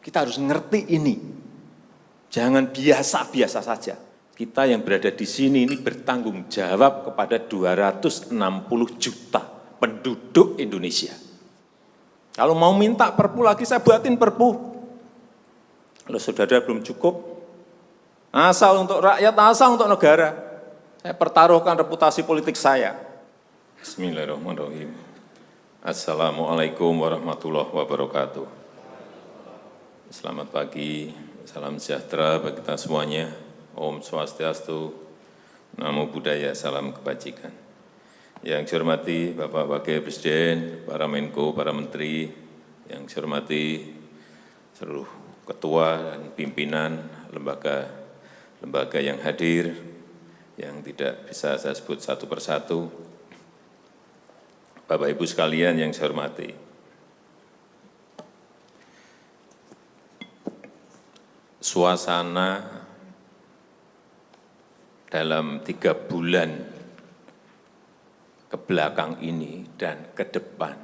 Kita harus ngerti ini. Jangan biasa-biasa saja. Kita yang berada di sini ini bertanggung jawab kepada 260 juta penduduk Indonesia. Kalau mau minta perpu lagi, saya buatin perpu. Kalau saudara belum cukup, asal untuk rakyat, asal untuk negara. Saya pertaruhkan reputasi politik saya. Bismillahirrahmanirrahim. Assalamualaikum warahmatullahi wabarakatuh. Selamat pagi, salam sejahtera bagi kita semuanya. Om Swastiastu, Namo Buddhaya, salam kebajikan. Yang saya hormati Bapak Wakil Presiden, para Menko, para Menteri, yang saya hormati seluruh ketua dan pimpinan lembaga yang hadir, yang tidak bisa saya sebut satu persatu. Bapak Ibu sekalian yang saya hormati, suasana dalam 3 bulan ke belakang ini dan ke depan,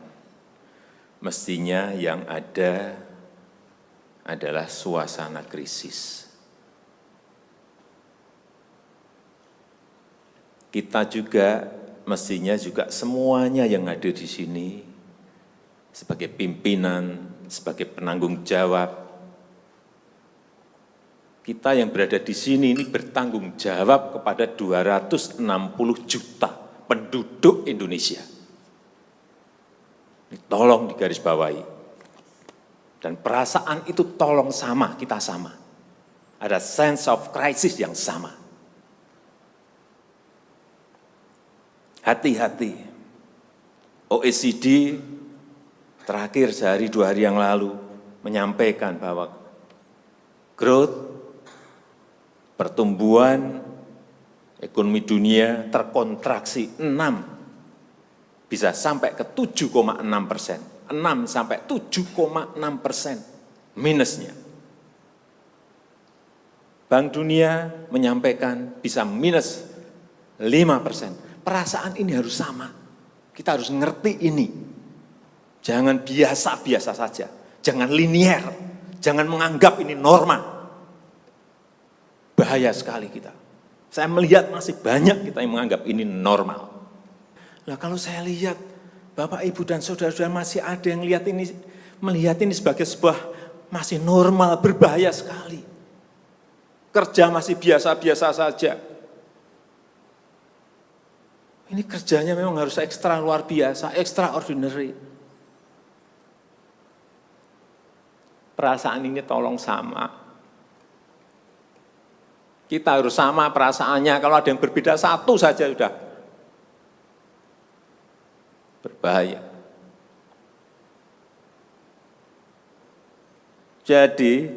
mestinya yang ada adalah suasana krisis. Kita juga mestinya juga semuanya yang hadir di sini sebagai pimpinan, sebagai penanggung jawab, kita yang berada di sini ini bertanggung jawab kepada 260 juta penduduk Indonesia. Ini tolong digarisbawahi. Dan perasaan itu tolong sama, kita sama. Ada sense of crisis yang sama. Hati-hati. OECD terakhir sehari 2 hari yang lalu menyampaikan bahwa growth, pertumbuhan ekonomi dunia terkontraksi 6, bisa sampai ke 7,6%. 6 sampai 7,6% minusnya. Bank Dunia menyampaikan bisa minus 5%. Perasaan ini harus sama. Kita harus ngerti ini. Jangan biasa-biasa saja. Jangan linier. Jangan menganggap ini norma. Bahaya sekali kita. Saya melihat masih banyak kita yang menganggap ini normal. Nah, kalau saya lihat Bapak, Ibu, dan saudara-saudara masih ada yang melihat ini sebagai sebuah masih normal, berbahaya sekali. Kerja masih biasa-biasa saja. Ini kerjanya memang harus ekstra luar biasa, extraordinary. Perasaan ini tolong sama. Kita harus sama perasaannya, kalau ada yang berbeda satu saja sudah berbahaya. Jadi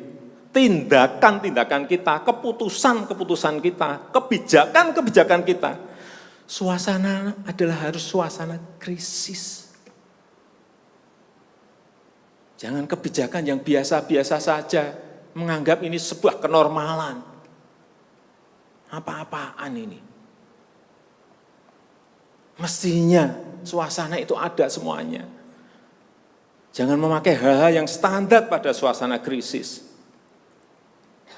tindakan-tindakan kita, keputusan-keputusan kita, kebijakan-kebijakan kita, suasana adalah harus suasana krisis. Jangan kebijakan yang biasa-biasa saja, menganggap ini sebuah kenormalan. Apa-apaan ini? Mestinya suasana itu ada semuanya. Jangan memakai hal-hal yang standar pada suasana krisis.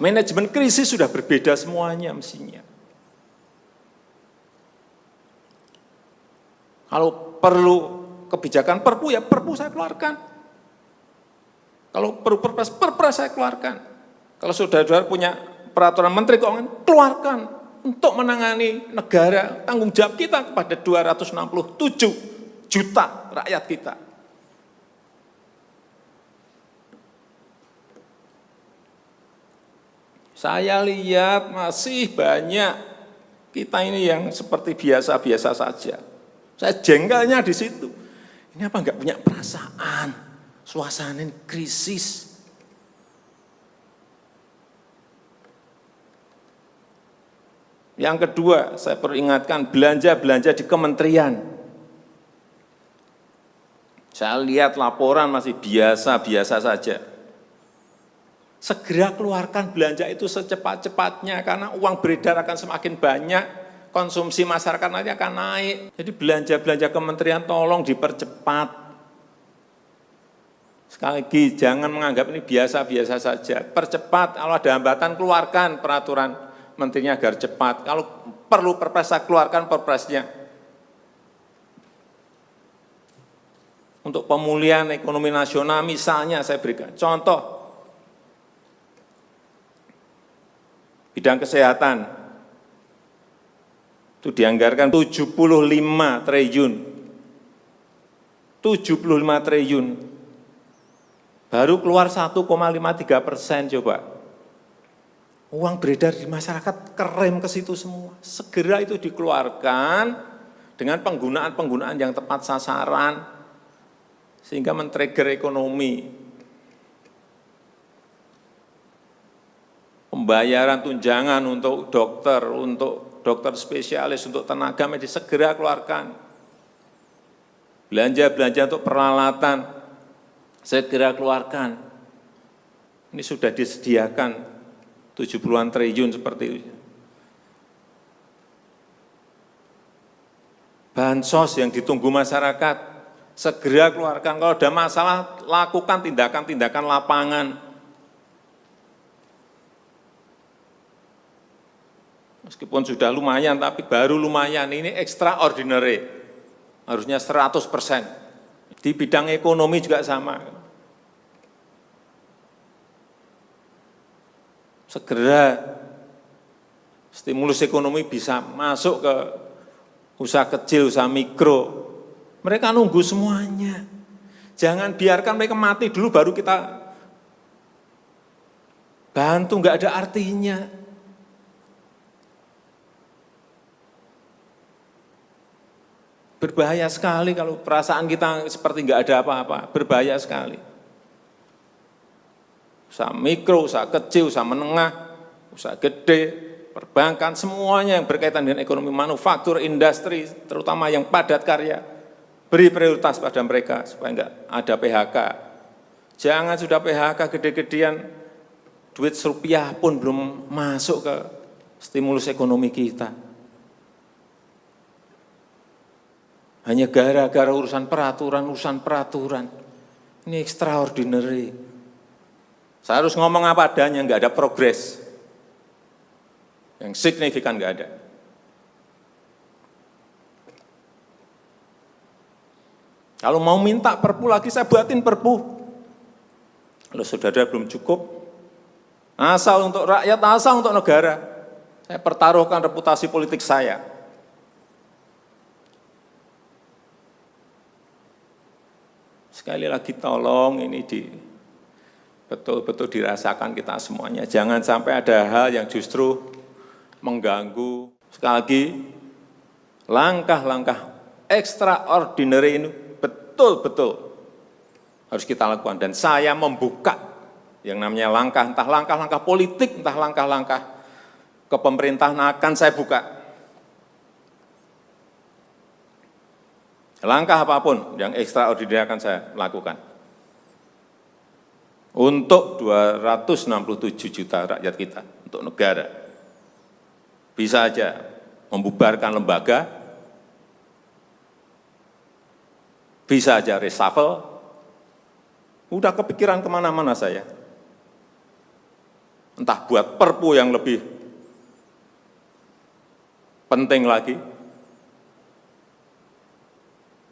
Manajemen krisis sudah berbeda semuanya mestinya. Kalau perlu kebijakan perpu, ya perpu saya keluarkan. Kalau perlu perpres saya keluarkan. Kalau saudara-saudara punya peraturan Menteri Keuangan, keluarkan untuk menangani negara, tanggung jawab kita kepada 267 juta rakyat kita. Saya lihat masih banyak kita ini yang seperti biasa-biasa saja. Saya jengkelnya di situ. Ini apa enggak punya perasaan, suasana krisis. Yang kedua, saya perlu ingatkan belanja-belanja di kementerian. Saya lihat laporan masih biasa-biasa saja. Segera keluarkan belanja itu secepat-cepatnya, karena uang beredar akan semakin banyak, konsumsi masyarakat nanti akan naik. Jadi belanja-belanja kementerian tolong dipercepat. Sekali lagi, jangan menganggap ini biasa-biasa saja. Percepat, kalau ada hambatan, keluarkan peraturan menterinya agar cepat. Kalau perlu perpres, keluarkan perpresnya. Untuk pemulihan ekonomi nasional, misalnya saya berikan contoh, bidang kesehatan, itu dianggarkan 75 triliun. 75 triliun. Baru keluar 1,53%, coba. Uang beredar di masyarakat kerem ke situ semua. Segera itu dikeluarkan dengan penggunaan-penggunaan yang tepat sasaran, sehingga men-trigger ekonomi. Pembayaran tunjangan untuk dokter spesialis, untuk tenaga medis, segera keluarkan. Belanja-belanja untuk peralatan, segera keluarkan. Ini sudah disediakan 70-an triliun seperti itu. Bansos yang ditunggu masyarakat, segera keluarkan. Kalau ada masalah, lakukan tindakan-tindakan lapangan. Meskipun sudah lumayan, tapi baru lumayan. Ini extraordinary. Harusnya 100%. Di bidang ekonomi juga sama. Segera stimulus ekonomi bisa masuk ke usaha kecil, usaha mikro. Mereka nunggu semuanya. Jangan biarkan mereka mati dulu baru kita bantu, nggak ada artinya. Berbahaya sekali kalau perasaan kita seperti nggak ada apa-apa, berbahaya sekali. Usaha mikro, usaha kecil, usaha menengah, usaha gede, perbankan, semuanya yang berkaitan dengan ekonomi manufaktur, industri, terutama yang padat karya, beri prioritas pada mereka supaya enggak ada PHK. Jangan sudah PHK gede-gedean, duit rupiah pun belum masuk ke stimulus ekonomi kita. Hanya gara-gara urusan peraturan. Ini extraordinary. Saya harus ngomong apa adanya, enggak ada progres. Yang signifikan enggak ada. Kalau mau minta perpu lagi, saya buatin perpu. Kalau saudara belum cukup, asal untuk rakyat, asal untuk negara. Saya pertaruhkan reputasi politik saya. Sekali lagi tolong ini betul-betul dirasakan kita semuanya. Jangan sampai ada hal yang justru mengganggu. Sekali lagi, langkah-langkah extraordinary ini betul-betul harus kita lakukan. Dan saya membuka yang namanya langkah, entah langkah-langkah politik, entah langkah-langkah kepemerintahan akan saya buka. Langkah apapun yang extraordinary akan saya lakukan. Untuk 267 juta rakyat kita, untuk negara. Bisa aja membubarkan lembaga, bisa aja reshuffle, udah kepikiran kemana-mana saya. Entah buat perpu yang lebih penting lagi,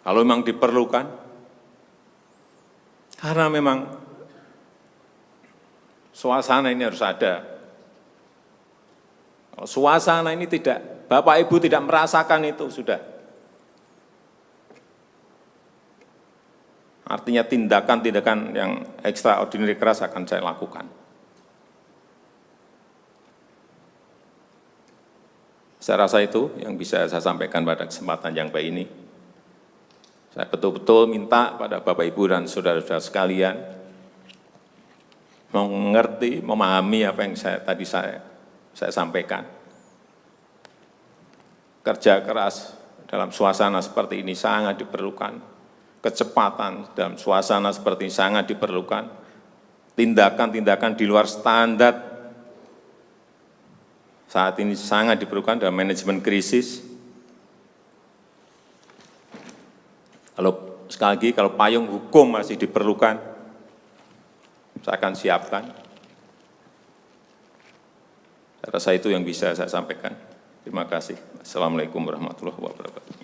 kalau memang diperlukan, karena memang suasana ini harus ada. Kalau suasana ini tidak, Bapak Ibu tidak merasakan itu, sudah. Artinya tindakan-tindakan yang extraordinary keras akan saya lakukan. Saya rasa itu yang bisa saya sampaikan pada kesempatan yang baik ini. Saya betul-betul minta pada Bapak Ibu dan saudara-saudara sekalian mengerti, memahami apa yang tadi saya sampaikan. Kerja keras dalam suasana seperti ini sangat diperlukan. Kecepatan dalam suasana seperti ini sangat diperlukan. Tindakan-tindakan di luar standar saat ini sangat diperlukan dalam manajemen krisis. Kalau sekali lagi, kalau payung hukum masih diperlukan, saya akan siapkan. Saya rasa itu yang bisa saya sampaikan. Terima kasih. Assalamualaikum warahmatullahi wabarakatuh.